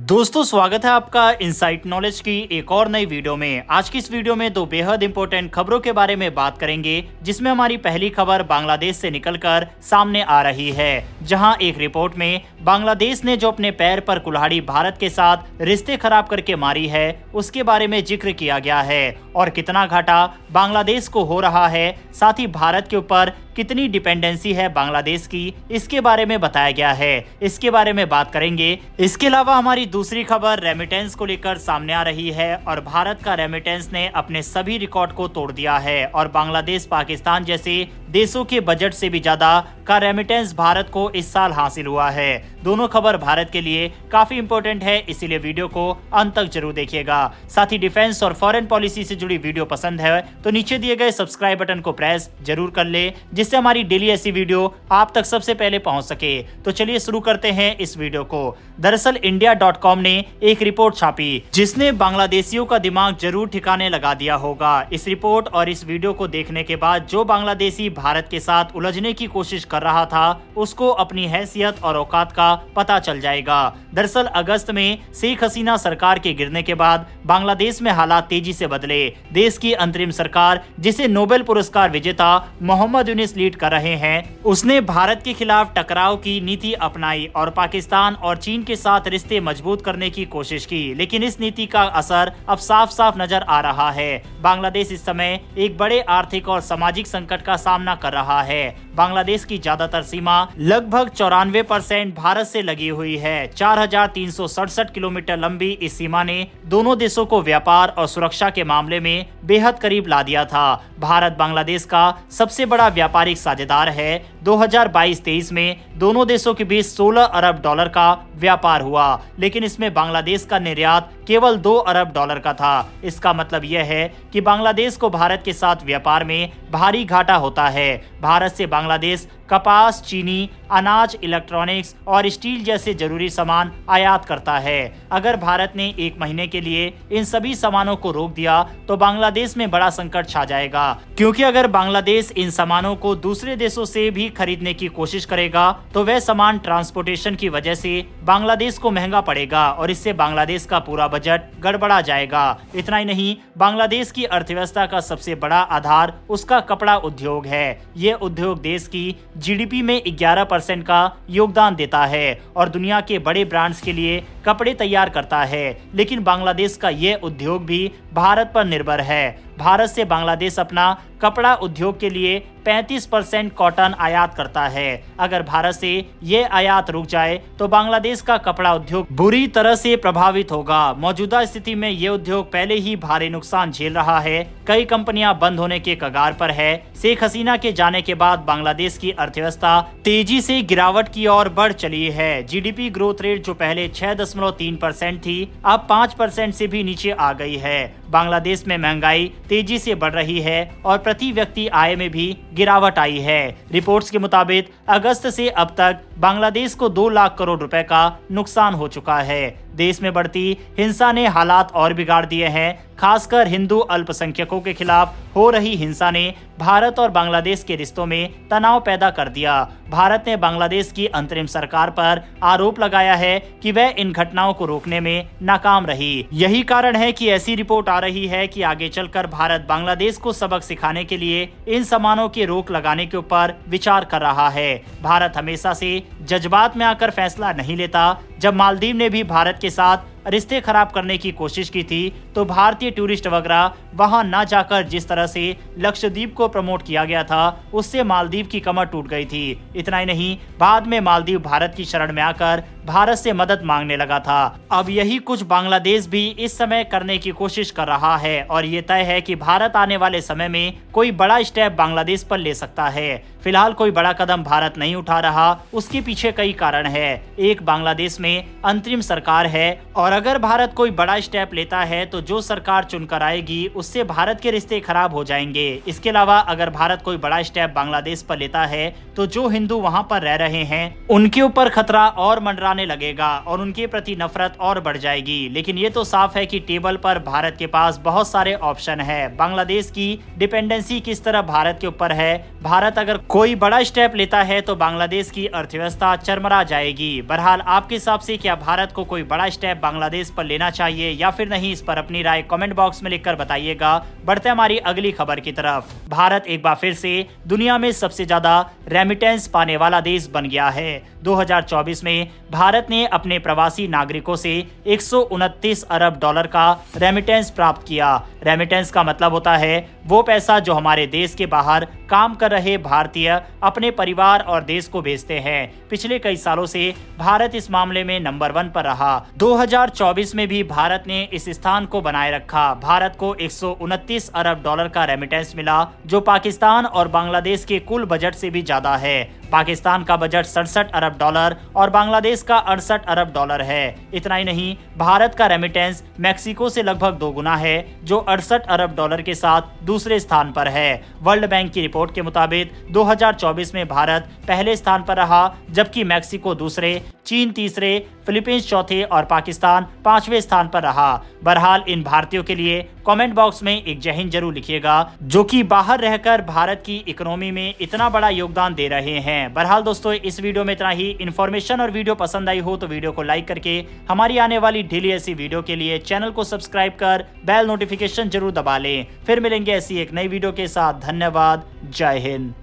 दोस्तों स्वागत है आपका इनसाइट नॉलेज की एक और नई वीडियो में। आज की इस वीडियो में दो बेहद इंपॉर्टेंट खबरों के बारे में बात करेंगे, जिसमें हमारी पहली खबर बांग्लादेश से निकलकर सामने आ रही है, जहां एक रिपोर्ट में बांग्लादेश ने जो अपने पैर पर कुल्हाड़ी भारत के साथ रिश्ते खराब करके मारी है उसके बारे में जिक्र किया गया है और कितना घाटा बांग्लादेश को हो रहा है, साथ ही भारत के ऊपर कितनी डिपेंडेंसी है बांग्लादेश की, इसके बारे में बताया गया है। इसके बारे में बात करेंगे। इसके अलावा हमारी दूसरी खबर रेमिटेंस को लेकर सामने आ रही है और भारत का रेमिटेंस ने अपने सभी रिकॉर्ड को तोड़ दिया है और बांग्लादेश पाकिस्तान जैसे देशों के बजट से भी ज्यादा का रेमिटेंस भारत को इस साल हासिल हुआ है। दोनों खबर भारत के लिए काफी इंपॉर्टेंट है, इसीलिए वीडियो को अंत तक जरूर देखिएगा। साथ ही डिफेंस और फॉरेन पॉलिसी से जुड़ी वीडियो पसंद है तो नीचे दिए गए सब्सक्राइब बटन को प्रेस जरूर कर ले, जिससे हमारी डेली ऐसी वीडियो आप तक सबसे पहले पहुंच सके। तो चलिए शुरू करते हैं इस वीडियो को। दरअसल India.com ने एक रिपोर्ट छापी जिसने बांग्लादेशियों का दिमाग जरूर ठिकाने लगा दिया होगा। इस रिपोर्ट और इस वीडियो को देखने के बाद जो बांग्लादेशी भारत के साथ उलझने की कोशिश कर रहा था उसको अपनी हैसियत और औकात का पता चल जाएगा। दरअसल अगस्त में शेख हसीना सरकार के गिरने के बाद बांग्लादेश में हालात तेजी से बदले। देश की अंतरिम सरकार, जिसे नोबेल पुरस्कार विजेता मोहम्मद यूनिस लीड कर रहे हैं, उसने भारत के खिलाफ टकराव की नीति अपनाई और पाकिस्तान और चीन के साथ रिश्ते मजबूत करने की कोशिश की, लेकिन इस नीति का असर अब साफ साफ नजर आ रहा है। बांग्लादेश इस समय एक बड़े आर्थिक और सामाजिक संकट का सामना कर रहा है। बांग्लादेश की ज्यादातर सीमा लगभग 94% भारत से लगी हुई है। 4367 किलोमीटर लंबी इस सीमा ने दोनों देशों को व्यापार और सुरक्षा के मामले में बेहद करीब ला दिया था। भारत बांग्लादेश का सबसे बड़ा व्यापारिक साझेदार है। 2022-23 में दोनों देशों के बीच 16 अरब डॉलर का व्यापार हुआ, लेकिन इसमें बांग्लादेश का निर्यात केवल 2 अरब डॉलर का था। इसका मतलब यह है कि बांग्लादेश को भारत के साथ व्यापार में भारी घाटा होता है। भारत से बांग्लादेश कपास, चीनी, अनाज, इलेक्ट्रॉनिक्स और स्टील जैसे जरूरी सामान आयात करता है। अगर भारत ने एक महीने के लिए इन सभी सामानों को रोक दिया तो बांग्लादेश में बड़ा संकट छा जाएगा, क्योंकि अगर बांग्लादेश इन सामानों को दूसरे देशों से भी खरीदने की कोशिश करेगा तो वह सामान ट्रांसपोर्टेशन की वजह से बांग्लादेश को महंगा पड़ेगा और इससे बांग्लादेश का पूरा बजट गड़बड़ा जाएगा। इतना ही नहीं, बांग्लादेश की अर्थव्यवस्था का सबसे बड़ा आधार उसका कपड़ा उद्योग है। ये उद्योग देश की जीडीपी में 11% का योगदान देता है और दुनिया के बड़े ब्रांड्स के लिए कपड़े तैयार करता है, लेकिन बांग्लादेश का यह उद्योग भी भारत पर निर्भर है। भारत से बांग्लादेश अपना कपड़ा उद्योग के लिए 35% कॉटन आयात करता है। अगर भारत से ये आयात रुक जाए तो बांग्लादेश का कपड़ा उद्योग बुरी तरह से प्रभावित होगा। मौजूदा स्थिति में ये उद्योग पहले ही भारी नुकसान झेल रहा है। कई कंपनियां बंद होने के कगार पर है। शेख हसीना के जाने के बाद बांग्लादेश की अर्थव्यवस्था तेजी से गिरावट की ओर बढ़ चली है। जीडीपी ग्रोथ रेट जो पहले 6.3% थी, अब 5% से भी नीचे आ गई है। बांग्लादेश में महंगाई तेजी से बढ़ रही है और प्रति व्यक्ति आय में भी गिरावट आई है। रिपोर्ट्स के मुताबिक अगस्त से अब तक बांग्लादेश को 2 लाख करोड़ रुपए का नुकसान हो चुका है। देश में बढ़ती हिंसा ने हालात और बिगाड़ दिए हैं। खासकर हिंदू अल्पसंख्यकों के खिलाफ हो रही हिंसा ने भारत और बांग्लादेश के रिश्तों में तनाव पैदा कर दिया। भारत ने बांग्लादेश की अंतरिम सरकार पर आरोप लगाया है कि वह इन घटनाओं को रोकने में नाकाम रही। यही कारण है कि ऐसी रिपोर्ट आ रही है कि आगे चलकर भारत बांग्लादेश को सबक सिखाने के लिए इन सामानों की रोक लगाने के ऊपर विचार कर रहा है। भारत हमेशा से जज्बात में आकर फैसला नहीं लेता। जब मालदीव ने भी भारत के साथ रिश्ते खराब करने की कोशिश की थी तो भारतीय टूरिस्ट वगैरह वहां न जाकर जिस तरह से लक्षद्वीप को प्रमोट किया गया था उससे मालदीव की कमर टूट गई थी। इतना ही नहीं, बाद में मालदीव भारत की शरण में आकर भारत से मदद मांगने लगा था। अब यही कुछ बांग्लादेश भी इस समय करने की कोशिश कर रहा है और ये तय है कि भारत आने वाले समय में कोई बड़ा स्टेप बांग्लादेश पर ले सकता है। फिलहाल कोई बड़ा कदम भारत नहीं उठा रहा, उसके पीछे कई कारण है। एक, बांग्लादेश में अंतरिम सरकार है और अगर भारत कोई बड़ा स्टेप लेता है तो जो सरकार चुनकर आएगी उससे भारत के रिश्ते खराब हो जाएंगे। इसके अलावा अगर भारत कोई बड़ा स्टेप बांग्लादेश पर लेता है तो जो हिंदू वहां पर रह रहे हैं उनके ऊपर खतरा और मंडराने लगेगा और उनके प्रति नफरत और बढ़ जाएगी। लेकिन ये तो साफ है कि टेबल पर भारत के पास बहुत सारे ऑप्शन है। बांग्लादेश की डिपेंडेंसी किस तरह भारत के ऊपर है। भारत अगर कोई बड़ा स्टेप लेता है तो बांग्लादेश की अर्थव्यवस्था चरमरा जाएगी। बहरहाल आपके हिसाब हिसाब से क्या भारत को कोई बड़ा स्टेप बांग्लादेश पर लेना चाहिए या फिर नहीं, इस पर अपनी राय कमेंट बॉक्स में लिखकर बताइएगा। बढ़ते हमारी अगली खबर की तरफ। भारत एक बार फिर से दुनिया में सबसे ज्यादा रेमिटेंस पाने वाला देश बन गया है। 2024 में भारत ने अपने प्रवासी नागरिकों से 129 अरब डॉलर का रेमिटेंस प्राप्त किया। रेमिटेंस का मतलब होता है वो पैसा जो हमारे देश के बाहर काम कर रहे भारतीय अपने परिवार और देश को भेजते हैं। पिछले कई सालों से भारत इस मामले में नंबर 1 पर रहा। 2024 में भी भारत ने इस स्थान को बनाए रखा। भारत को 129 अरब डॉलर का रेमिटेंस मिला, जो पाकिस्तान और बांग्लादेश के कुल बजट से भी ज्यादा है। पाकिस्तान का बजट 67 अरब डॉलर और बांग्लादेश का 68 अरब डॉलर है। इतना ही नहीं, भारत का रेमिटेंस मैक्सिको से लगभग 2 गुना है, जो 68 अरब डॉलर के साथ दूसरे स्थान पर है। वर्ल्ड बैंक की रिपोर्ट के मुताबिक 2024 में भारत पहले स्थान पर रहा, जबकि मैक्सिको दूसरे, चीन तीसरे, फिलीपींस चौथे और पाकिस्तान 5वें स्थान पर रहा। बहरहाल इन भारतीयों के लिए कमेंट बॉक्स में एक जय हिंद जरूर लिखिएगा, जो कि बाहर रहकर भारत की इकोनॉमी में इतना बड़ा योगदान दे रहे हैं। बहरहाल दोस्तों, इस वीडियो में इतना ही। इन्फॉर्मेशन और वीडियो पसंद आई हो तो वीडियो को लाइक करके हमारी आने वाली डेली ऐसी वीडियो के लिए चैनल को सब्सक्राइब कर बेल नोटिफिकेशन जरूर दबा लें। फिर मिलेंगे ऐसी एक नई वीडियो के साथ। धन्यवाद। जय हिंद।